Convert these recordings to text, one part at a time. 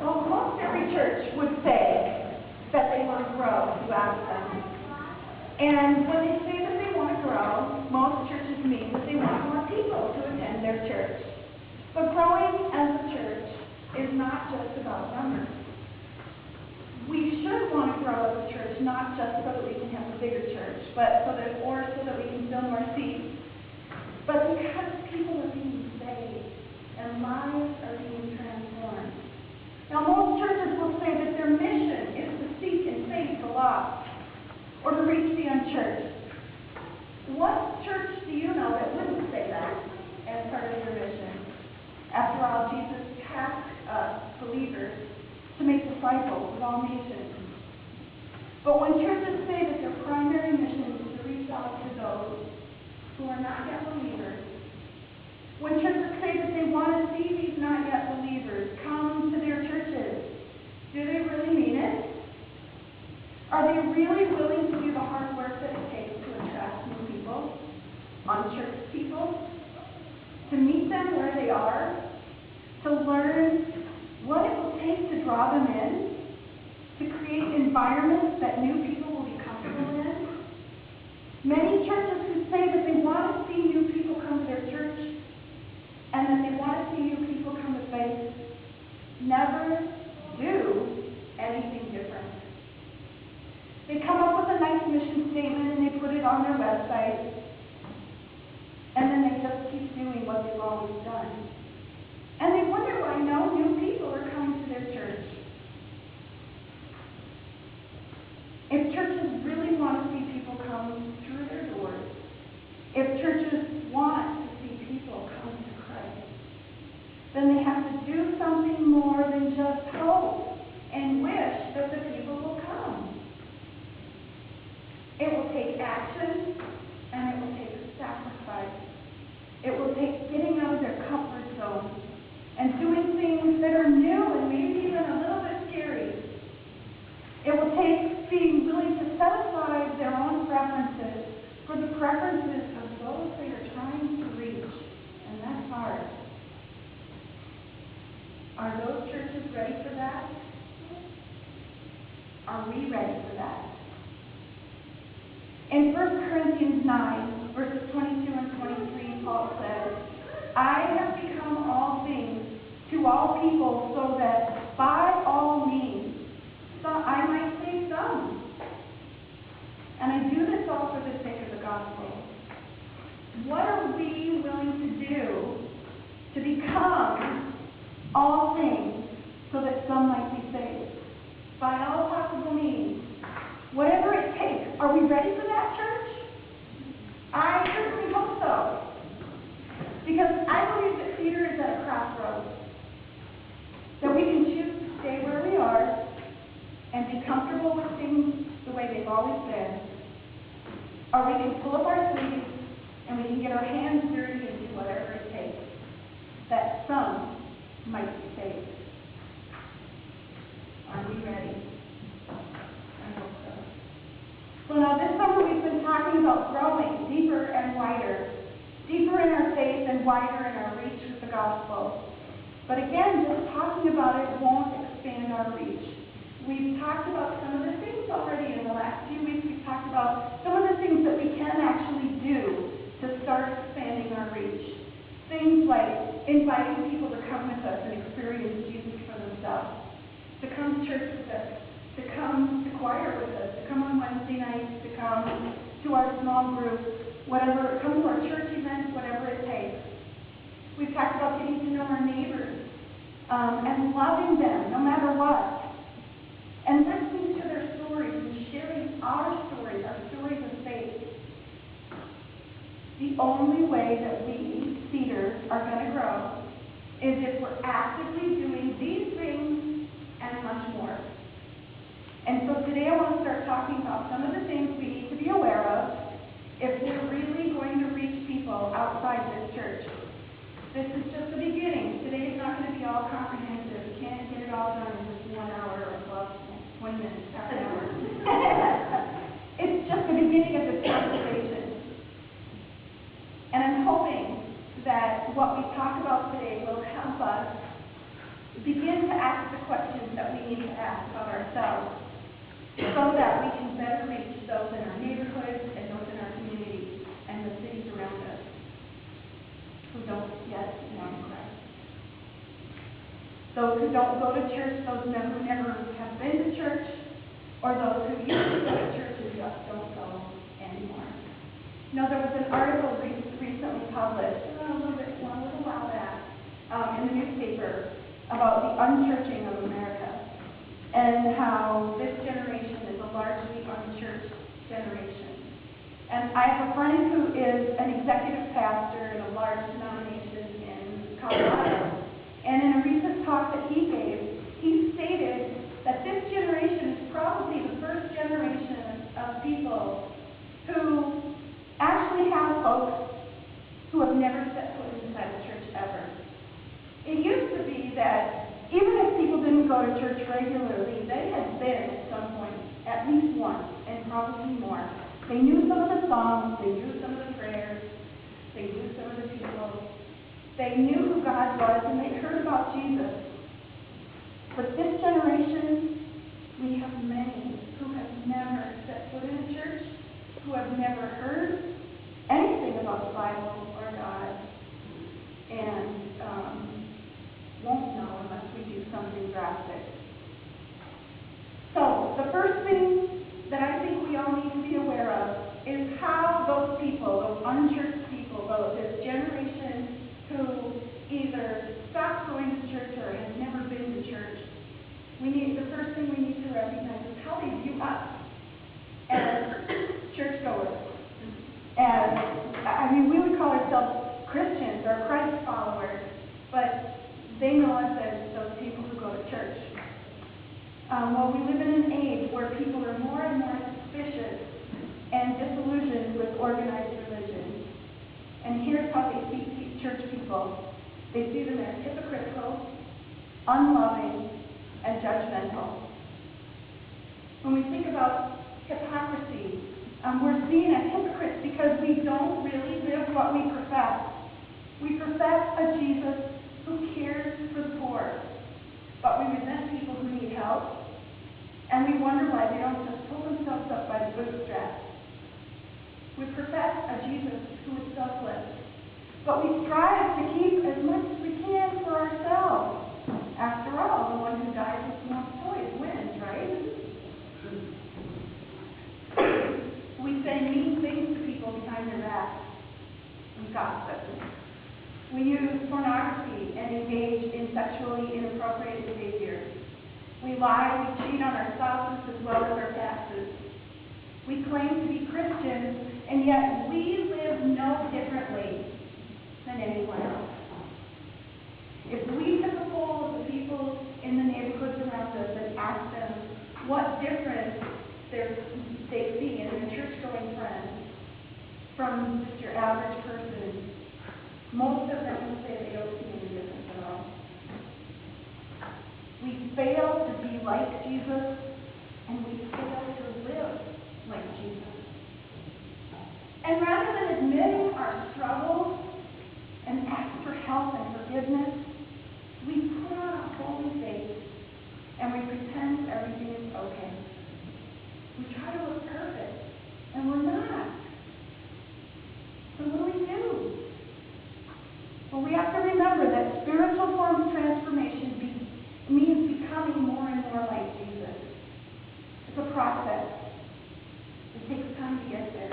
Well, most every church would say that they want to grow if you ask them. And when they say that they want to grow, most churches mean that they want more people to attend their church. But growing as a church is not just about numbers. We should want to grow as a church, not just so that we can have a bigger church, but so that we can fill more seats, but because people are being saved and lives are being transformed. Now, most churches will say that their mission is to seek and save the lost, or to reach the unchurched. What church do you know that wouldn't say that as part of their mission? After all, Jesus tasked us, believers, to make disciples of all nations. But when churches say that their primary mission is to reach out to those who are not yet believers, when churches say that they want to see these not yet believers come to their churches, do they really mean it? Are they really willing to do the hard work that it takes to attract new people, unchurched people, to meet them where they are, to learn what it will take to draw them in, to create environments that new people will be comfortable in? Many churches who say that they want to see new people come to their church and that they want to see new people come to faith never do anything different. They come up with a nice mission statement and they put it on their website, and then they just keep doing what they've always done. And they wonder why no new people are coming to their church. If churches really want to see people come through their doors, if churches want to see people come to Christ, then they have to do something more than just hope and wish that the people will come. It will take action, and it will take sacrifice. It will take getting out of their comfort zone and doing things that are new and maybe even a little bit scary. It will take being willing to set aside their own preferences for the preferences of those they are trying to reach, and that's hard. Are those churches ready for that? Are we ready for that? In 1 Corinthians 9, verses 22 and 23, Paul says, I have become all things to all people so that by all means I might save some. And I do this all for the sake of the gospel. What are we willing to do to become all things so that some might be saved? By all possible means. Whatever it takes. Are we ready for that, church? I certainly hope so. Because I believe that Cedar is at a crossroads. That we can choose to stay where we are and be comfortable with things the way they've always been. Or we can pull up our sleeves and we can get our hands dirty and do whatever it takes. That some might be saved. Are we ready? I hope so. So now this summer we've been talking about growing deeper and wider. Deeper in our faith and wider in our reach with the gospel. But again, just talking about it won't expand our reach. We've talked about some of the things already in the last few weeks. We've talked about some of the things that we can actually do to start expanding our reach. Things like inviting people to come with us and experience Jesus for themselves, to come to church with us, to come to choir with us, to come on Wednesday nights, to come to our small groups, whatever, come to our church events, whatever it takes. We've talked about getting to know our neighbors and loving them no matter what. And listening to their stories and sharing our stories of faith. The only way that we, Cedar, are going to grow is if we're actively doing these things and much more. And so today I want to start talking about some of the things we need to be aware of if we're really going to reach people outside this church. This is just the beginning. Today is not going to be all comprehensive. You can't get it all done in just 1 hour or 20 minutes, half an hour. It's just the beginning of this conversation. And I'm hoping that what we talk about today will help us begin to ask the questions that we need to ask of ourselves so that we can better reach those in our neighborhoods and those in our communities and the cities around us who don't yet know Christ. Those who don't go to church, those who never have been to church, or those who used to go to church and just don't go anymore. You know, there was an article recently published, a little while back, in the newspaper about the unchurching of America and how this generation is a largely unchurched generation. And I have a friend who is an executive pastor in a large denomination in Colorado. And in a recent talk that he gave, he stated that this generation is probably the first generation of people who actually have folks who have never set foot inside a church ever. It used to be that even if people didn't go to church regularly, they had been at some point, at least once, and probably more. They knew some of the songs, they knew some of the prayers, they knew some of the people. They knew who God was, and they heard about Jesus. But this generation, we have many who have never set foot in a church, who have never heard anything about the Bible or God, and won't know unless we do something drastic. So, the first thing that I think we all need to be aware of is how those people, those unchurched people, this generation who either stopped going to church or has never been to church, the first thing we need to recognize is how they view us as churchgoers. We would call ourselves Christians or Christ followers, but they know us as those people who go to church. Well, we live in an age where people are more and more suspicious and disillusioned with organized religion. And here's how they see church people. They see them as hypocritical, unloving, and judgmental. When we think about hypocrisy, we're seen as hypocrites because we don't really live what we profess. We profess a Jesus who cares for the poor, but we resent people who need help, and we wonder why they don't just pull themselves up by the bootstraps. We profess a Jesus who is selfless, but we strive to keep as much as we can for ourselves. After all, the one who dies with the most toys wins, right? We say mean things to people behind their backs. We gossip. We use pornography and engage in sexually inappropriate behavior. We lie, we cheat on our spouses as well as our taxes. We claim to be Christians, and yet we live no differently than anyone else. If we took a poll of the people in the neighborhoods around us and asked them what difference they see in their church-going friends from just your average person, most of them would say they don't see any difference at all. We fail to be like Jesus, and we fail to live like Jesus. And rather than admitting our struggles and ask for help and forgiveness, we put on a holy face and we pretend everything is okay. We try to look perfect, and we're not. So what do? Well, we have to remember that spiritual form of transformation means becoming more and more like Jesus. It's a process. It takes time to get there.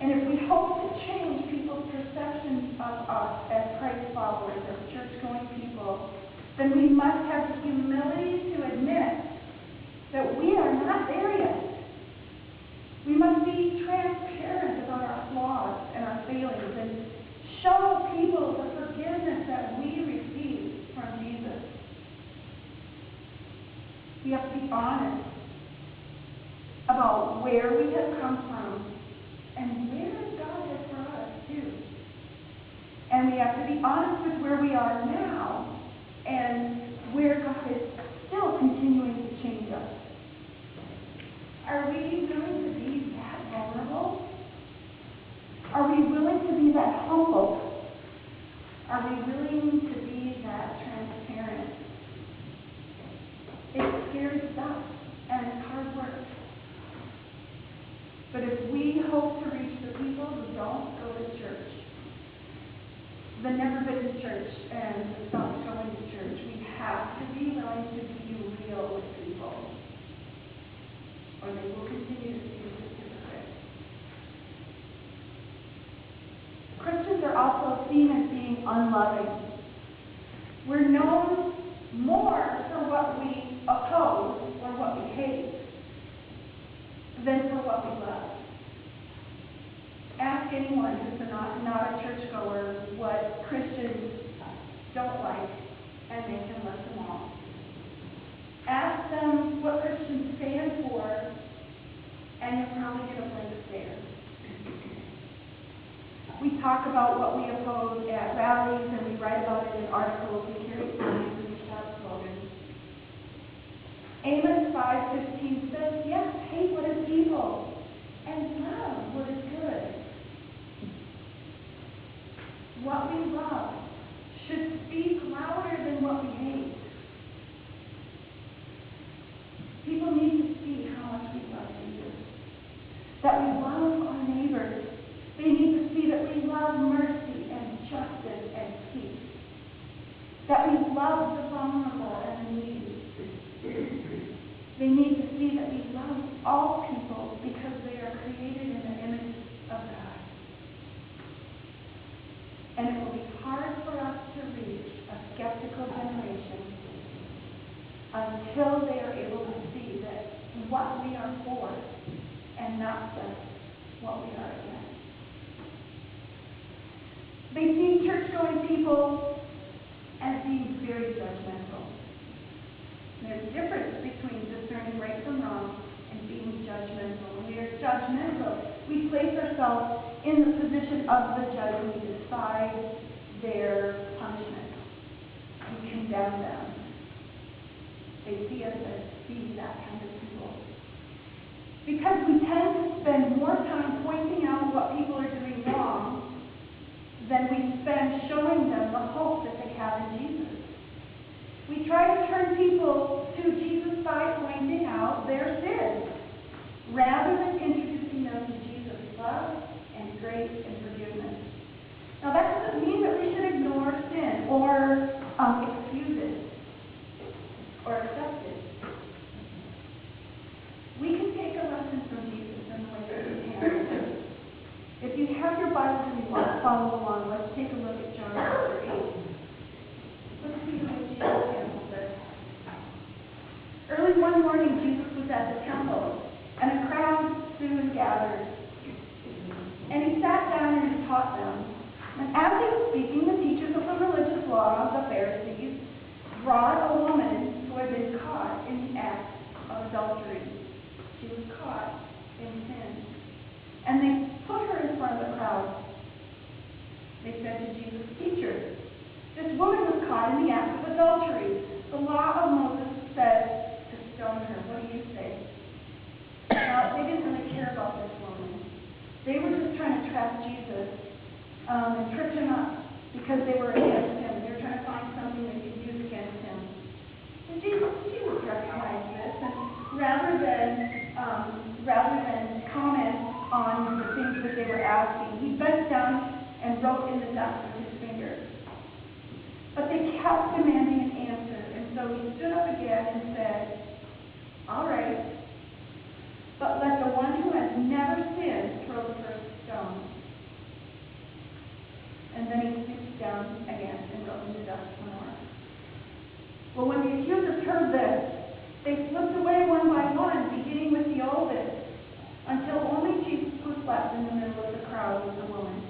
And if we hope to change people's perception of us as Christ followers, as church-going people, then we must have the humility to admit that we are not there yet. We must be transparent about our flaws and our failings and show people the forgiveness that we receive from Jesus. We have to be honest about where we have come from and where God has brought us to. And we have to be honest with where we are now and where God is still continuing to change us. Are we willing to be that vulnerable? Are we willing to be that humble? Are we willing to be that transparent? scary stuff, and it's hard work. But if we hope to reach the people who don't go to church, that never been to church and stopped going to church, we have to be willing to be real with people, or they will continue to see us as hypocrites. Christians are also seen as being unloving. We're known more for what we oppose or what we hate than for what we love. Ask anyone who's not a churchgoer what Christians don't like, and they can list them all. Ask them what Christians stand for, and you'll probably get a blank stare. We talk about what we oppose at rallies, and we write about it in articles, we carry signs, and we shout slogans. Amos 5:15 says, yes, hate what is evil, and love what is good. What we love should speak louder than what we hate. People need to see how much we love Jesus, that we love our neighbors. They need to see that we love mercy and justice and peace, that we love the vulnerable and the needy. They need to see that we love all people because they are created in the image of God. And it will be hard for us to reach a skeptical generation until they are able to see that what we are for and not just what we are against. They see church-going people as being very judgmental. There's a difference between discerning right from wrong and being judgmental. When we are judgmental, we place ourselves in the position of the judge and we decide their punishment. We condemn them. They see us as being that kind of people. Because we tend to spend more time pointing out what people are doing wrong than we spend showing them the hope that they have in Jesus. We try to turn people to Jesus by pointing out their sins, rather than introducing them to Jesus' love and grace and forgiveness. Now that doesn't mean that we should ignore sin or excuse it or accept it. We can take a lesson from Jesus in the way that he handles it. If you have your Bibles and you want to follow along, let's take a look at John chapter 8. Let's see the way Jesus handles it. Early one morning, Jesus was at the temple, and a crowd soon gathered. And he sat down and he taught them. And as he was speaking, the teachers of the religious law, the Pharisees, brought a woman who had been caught in the act of adultery. She was caught in sin. And they put her in front of the crowd. They said to Jesus, "Teacher, this woman was caught in the act of adultery. The law of Moses said to stone her. What do you say?" Now, they didn't really care about this woman. They were just trying to trap Jesus and trip him up because they were against him. They were trying to find something they could use against him. And Jesus recognized this, and rather than comment on the things that they were asking, he bent down and wrote in the dust with his finger. But they kept demanding an answer, and so he stood up again and said, "All right, but let the one who has never sinned throw the first stone." And then he stooped down again and wrote in the dust some more. Well, when the accusers heard this, they slipped away one by one, beginning with the oldest, until only Jesus was left in the middle of the crowd with the woman.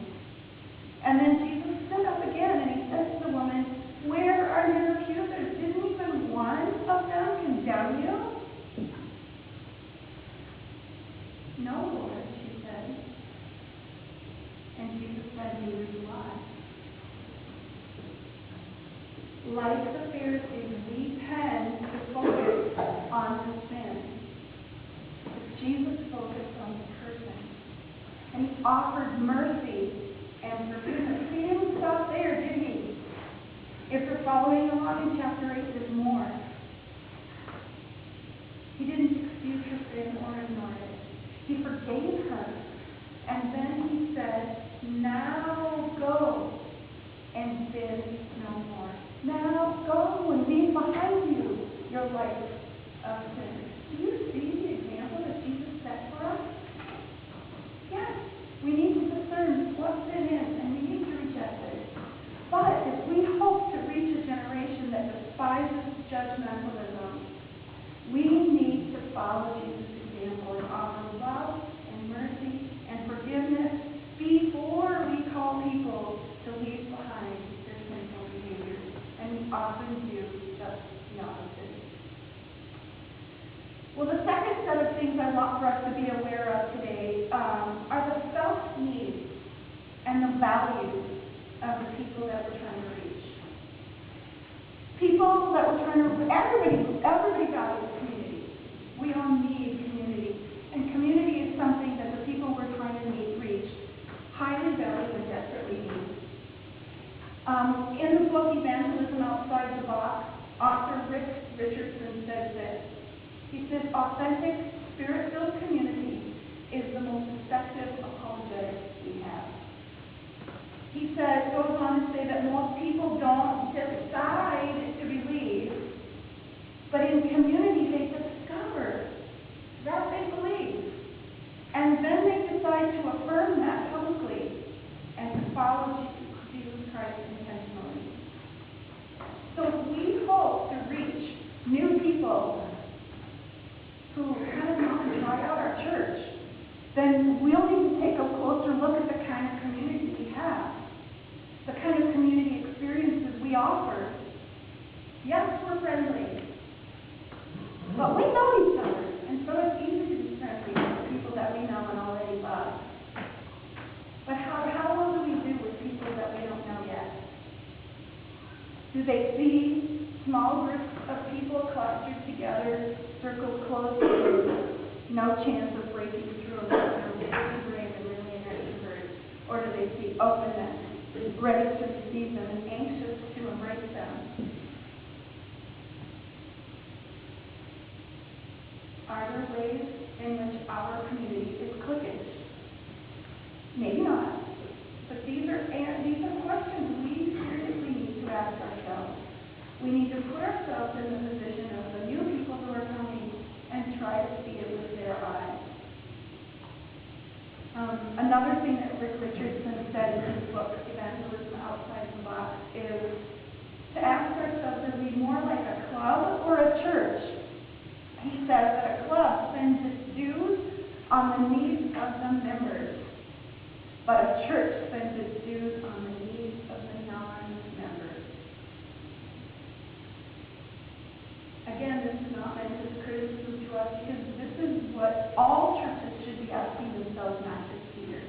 And then Jesus stood up again and he said to the woman, "Where are your accusers? Didn't even one of them condemn you?" "No, Lord," she said. And Jesus said, "Neither do I." Like the Pharisees, we tend to focus on the sin. But Jesus focused on the person. And he offered mercy and forgiveness. He didn't stop there, did he? If you're following along in chapter 8, there's more. yourself go and leave behind you your life of sin. Do you see the example that Jesus set for us? Yes, we need to discern what sin is, and we need to reject it. But if we hope to reach a generation that despises judgmentalism, we need to follow Jesus' example and offer love and mercy and forgiveness before we call people to leave behind their sinful behaviors. And we often do just the opposite. Well, the second set of things I want for us to be aware of today are the felt needs and the values of the people that we're trying to reach. People that we're trying to, everybody values community. We all need community. And community is something that the people we're trying to reach highly value and desperately need. In the book Evangelism Outside the Box, author Rick Richardson says this. He says, authentic, spirit-filled community is the most effective apologetic we have. He goes on to say that most people don't decide to believe, but in community they discover that they believe. And then they decide to affirm that publicly and to follow Jesus Christ intentionally. So if we hope to reach new people who kind of want to try out our church, then we'll need to take a closer look at the kind of community we have, the kind of community experiences we offer. Yes, we're friendly, but we know each other, and so it's easy to be friendly with people that we know and already love. But how well do we do with people that we don't know yet? Do they see small groups of people clustered together, circles closed in, no chance of breaking through a really brave and really an extrovert? Or do they see openness, ready to receive them and anxious to embrace them? Are there ways in which our community is cliquish? Maybe not, but these are questions we seriously need to ask ourselves. We need to put ourselves in the position of the new people who are coming and try to see it with their eyes. Another thing that Rick Richardson said in his book, Evangelism Outside the Box, is to ask ourselves, are we more like a club or a church? He says that a club spends its dues on the needs of the members, but a church spends its dues on the needs of the non-members. Again, this is not meant as criticism to us, because this is what all churches should be asking themselves, not just Cedar.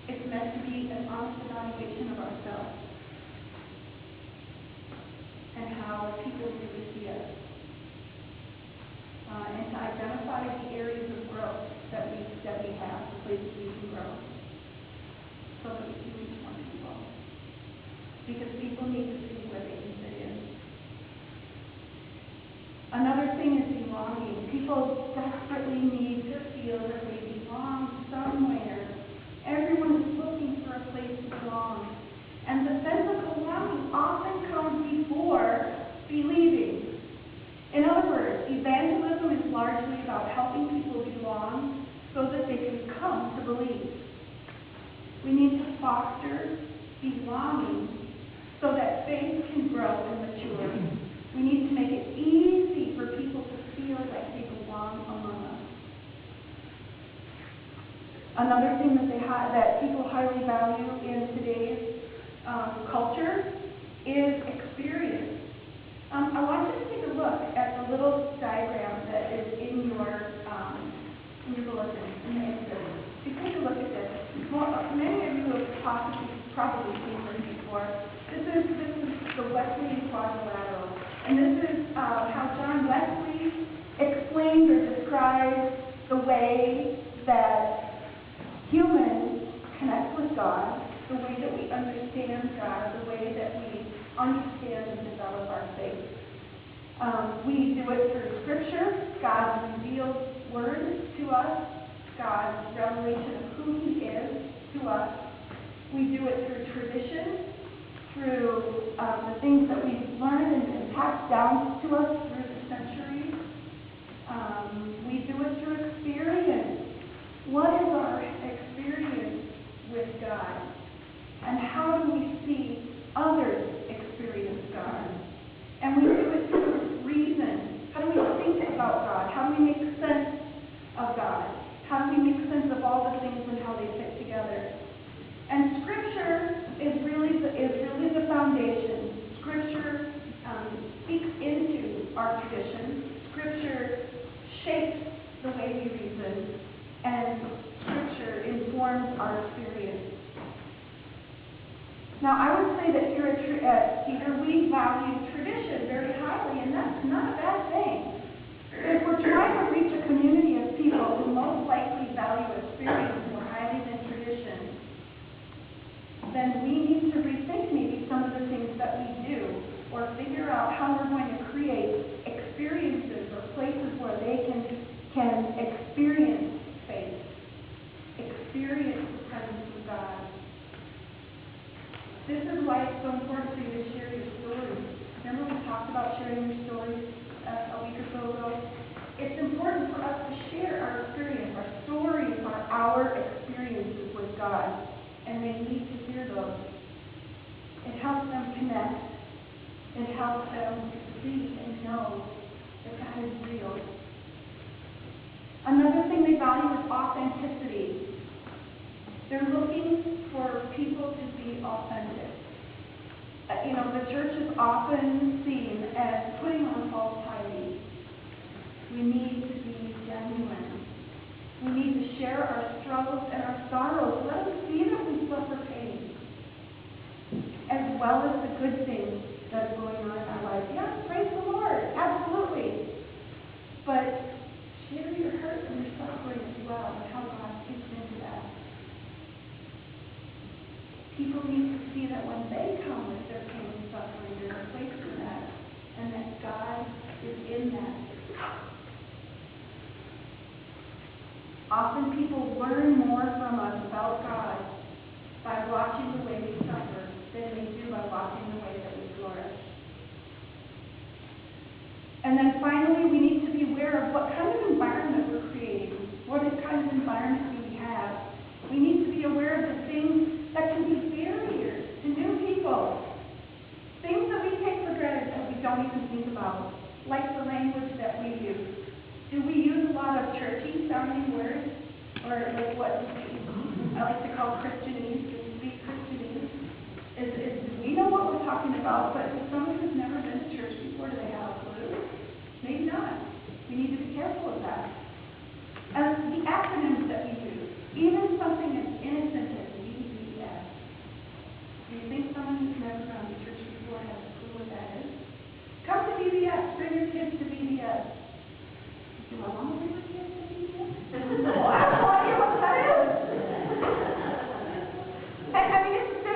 It's meant to be an honest evaluation of ourselves and how people really see us. And to identify the areas of growth that we have, the places we can grow, so that we can reach more people. Because people need to see where they can fit in. Another thing is belonging. People desperately need to feel that they belong somewhere. Everyone is looking for a place to belong. And the sense of belonging often comes before believing. In other words, evangelism is largely about helping people belong so that they can come to believe. We need to foster belonging so that faith can grow and mature. We need to make it easy for people to feel like they belong among us. Another thing that people highly value in today's culture is experience. I want you to take a look at the little diagram that is in your bulletin, in the insert. You take a look at this. Many of you have probably seen this before. This is the Wesleyan quadrilateral. And this is how John Wesley explained or described the way that humans connect with God, the way that we understand God, the way that we understand and develop our faith. We do it through Scripture, God's revealed Word to us, God's revelation of who He is to us. We do it through tradition, through the things that we've learned and been passed down to us through the centuries. We do it through experience. What is our experience with God? And how do we see others experience God? And we do it through reason. How do we think about God? How do we make sense of God? How do we make sense of all the things and how they fit together? And Scripture is really the foundation. Scripture speaks into our tradition. Scripture shapes the way we reason, and Scripture informs our experience. Now, I would say that here at Cedar, we value tradition very highly, and that's not a bad thing. If we're trying to reach a community of people who most likely value experience more highly than tradition, then we need to rethink maybe some of the things that we do, or figure out how we're going to create experiences or places where they can experience faith, experience the presence of God. This is why it's so important for you to share your stories. Remember we talked about sharing your stories a week or so ago? It's important for us to share our experience. Our stories are our experiences with God, and they need to hear those. It helps them connect. It helps them see and know that God is real. Another thing they value is authenticity. They're looking for people to be authentic. The church is often seen as putting on false piety. We need to be genuine. We need to share our struggles and our sorrows. Let them see that we suffer pain, as well as the good things that are going on in our lives. Yes, praise the Lord, absolutely. But share your hurt and your suffering as well, and how God fits into that. People need to see that when they come with their pain and suffering, there's a place for that, and that God is in that. Often people learn more from us about God by watching the way we suffer than they do by watching the way that we flourish. And then finally, we need to be aware of what kind of environment we're creating. What kind of environment do we have? We need to be aware of the things that can be barriers to new people. Things that we take for granted that we don't even think about, like the language that we use. Do we use a lot of churchy sounding words? Or like what I like to call Christianese? Do we speak Christianese? Do we know what we're talking about? But if someone who's never been to church before, do they have a clue? Maybe not. We need to be careful of that. And the acronyms that we use, even something as innocent as VBS. Do you think someone who's never gone to church before has a clue what that is? Come to VBS. Bring your kids to VBS. Do I want to bring my kids to VBS? Well, I have no idea what that is.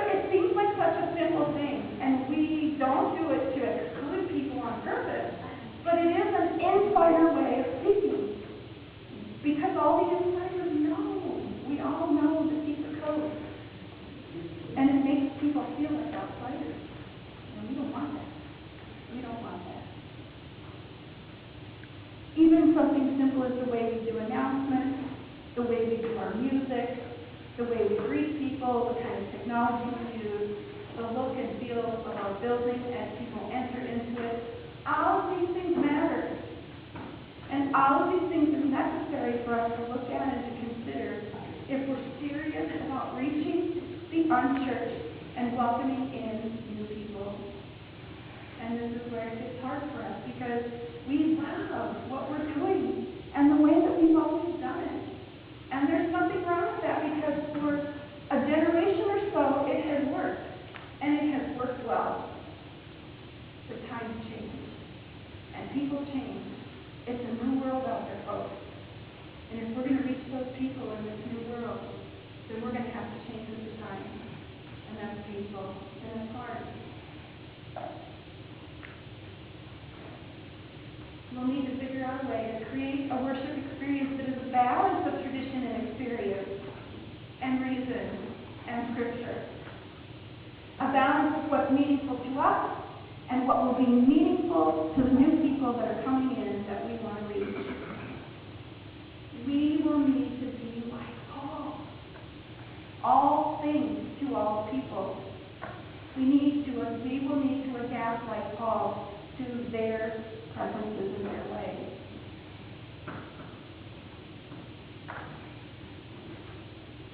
It seems like such a simple thing, and we don't do it to exclude people on purpose, but it is an insider way of speaking. Because all the insiders know. We all know the secret code. And it makes people feel like outsiders. And we don't want that. We don't want that. Even something simple as the way we do announcements, the way we do our music, the way we greet people, the kind of technology we use, the look and feel of our building as people enter into it. All of these things matter. And all of these things are necessary for us to look at and to consider if we're serious about reaching the unchurched and welcoming in new people. And this is where it gets hard for us, because we love what we're doing and the way that we've always done it. And there's nothing wrong with that, because for a generation or so it has worked. And it has worked well. But times change. And people change. It's a new world out there, folks. And if we're going to reach those people in this new world, then we're going to have to change with the time. And that's painful. And it's hard. We'll need to figure out a way to create a worship experience that is a balance of tradition and experience, and reason, and scripture. A a balance of what's meaningful to us and what will be meaningful to the new people that are coming in that we want to reach. We will need to be like Paul. All things to all people. We will need to adapt like Paul to their preferences and their ways.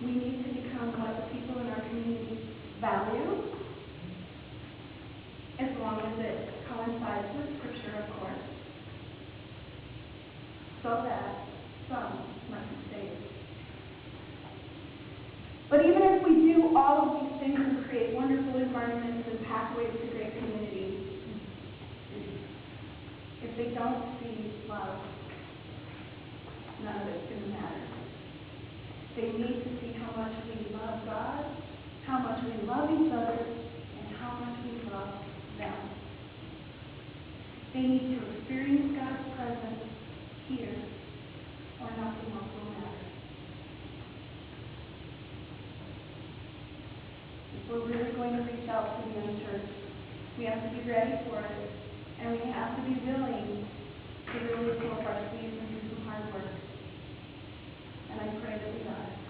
We need to become what the people in our community value, as long as it coincides with Scripture, of course, so that some might be saved. But even if we do all of these things and create wonderful environments and pathways to great community, if they don't see love, none of it's going to matter. They need to see how much we love God, how much we love each other, and how much we love them. They need to experience God's presence here, or nothing else will matter. If we're really going to reach out to the unchurched, we have to be ready for it, and we have to be willing to really pull up our sleeves and do some hard work. And I pray that we are.